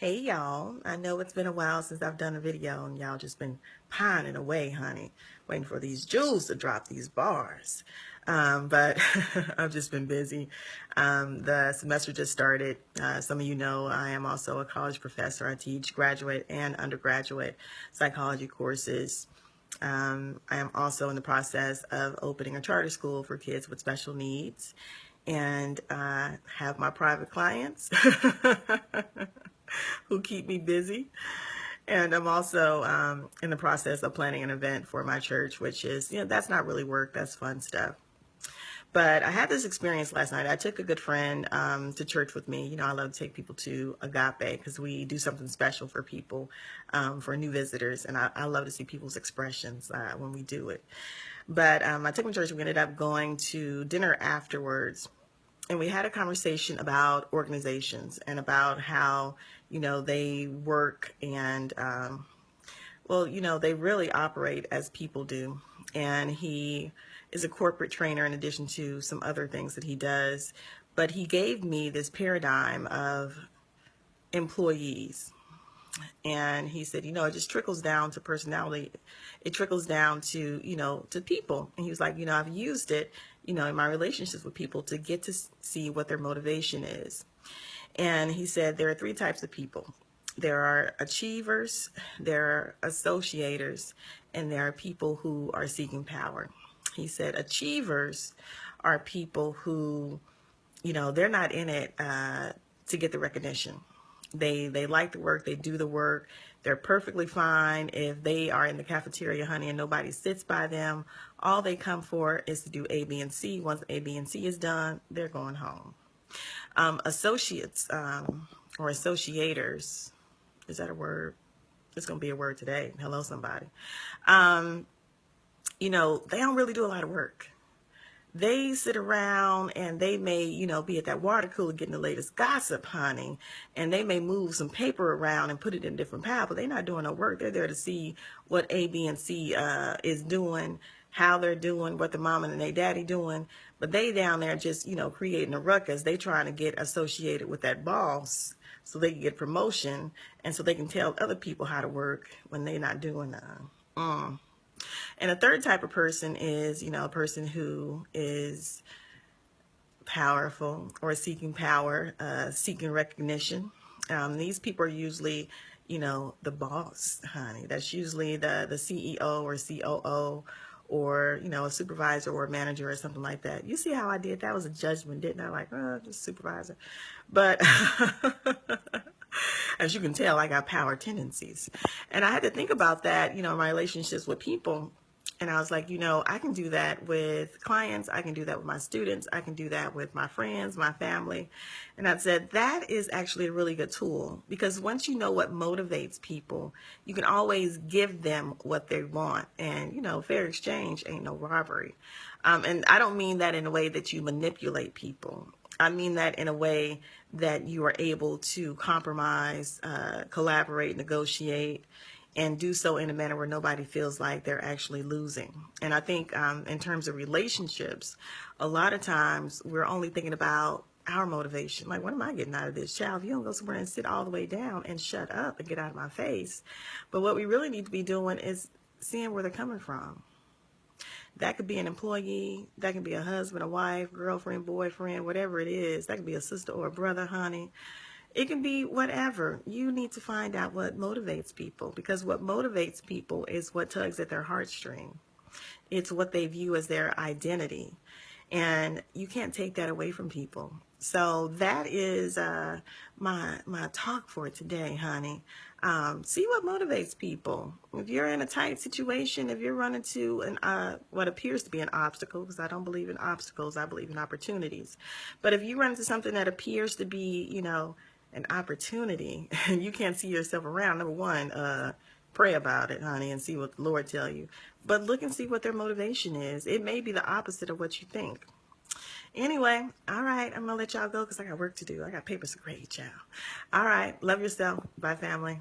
Hey y'all, I know it's been a while since I've done a video and y'all just been pining away, honey, waiting for these jewels to drop these bars. But I've just been busy. The semester just started. Some of you know I am also a college professor. I teach graduate and undergraduate psychology courses. I am also in the process of opening a charter school for kids with special needs and have my private clients who keep me busy. And I'm also in the process of planning an event for my church, which is, that's not really work, that's fun stuff. But I had this experience last night. I took a good friend to church with me. I love to take people to Agape because we do something special for people, for new visitors. And I love to see people's expressions when we do it. But I took him to church. We ended up going to dinner afterwards. And we had a conversation about organizations and about how, they work and, they really operate as people do. And he is a corporate trainer in addition to some other things that he does. But he gave me this paradigm of employees. And he said, it just trickles down to personality. It trickles down to, to people. And he was like, I've used it, in my relationships with people to get to see what their motivation is. And he said there are three types of people. There are achievers, there are associators, and there are people who are seeking power. He said achievers are people who, they're not in it to get the recognition. They like the work, they do the work. They're perfectly fine if they are in the cafeteria, honey, and nobody sits by them. All they come for is to do A, B, and C. Once A, B, and C is done, they're going home. Associates or associators, is that a word? It's going to be a word today. Hello, somebody. They don't really do a lot of work. They sit around and they may, be at that water cooler getting the latest gossip, honey. And they may move some paper around and put it in different piles, but they're not doing no work. They're there to see what A, B, and C is doing, how they're doing, what the mama and their daddy doing. But they down there just, creating a ruckus. They trying to get associated with that boss so they can get promotion and so they can tell other people how to work when they're not doing that. And a third type of person is, a person who is powerful or seeking power, seeking recognition. These people are usually, the boss, honey. That's usually the CEO or COO or, a supervisor or a manager or something like that. You see how I did? That was a judgment, didn't I? Like, just supervisor. But as you can tell, I got power tendencies. And I had to think about that, my relationships with people. And I was like, I can do that with clients. I can do that with my students. I can do that with my friends, my family. And I said, that is actually a really good tool because once you know what motivates people, you can always give them what they want. And, fair exchange ain't no robbery. And I don't mean that in a way that you manipulate people. I mean that in a way that you are able to compromise, collaborate, negotiate, and do so in a manner where nobody feels like they're actually losing. And I think in terms of relationships, a lot of times we're only thinking about our motivation. Like, what am I getting out of this? Child, if you don't go somewhere and sit all the way down and shut up and get out of my face. But what we really need to be doing is seeing where they're coming from. That could be an employee. That can be a husband, a wife, girlfriend, boyfriend, whatever it is. That could be a sister or a brother, honey. It can be whatever. You need to find out what motivates people because what motivates people is what tugs at their heartstring. It's what they view as their identity. And you can't take that away from people. So that is my talk for today, honey. See what motivates people. If you're in a tight situation, if you're running to what appears to be an obstacle, because I don't believe in obstacles, I believe in opportunities. But if you run into something that appears to be, an opportunity, and you can't see yourself around, number one, pray about it, honey, and see what the Lord tell you. But look and see what their motivation is. It may be the opposite of what you think. Anyway, all right, I'm going to let y'all go because I got work to do. I got papers to grade, y'all. All right, love yourself. Bye, family.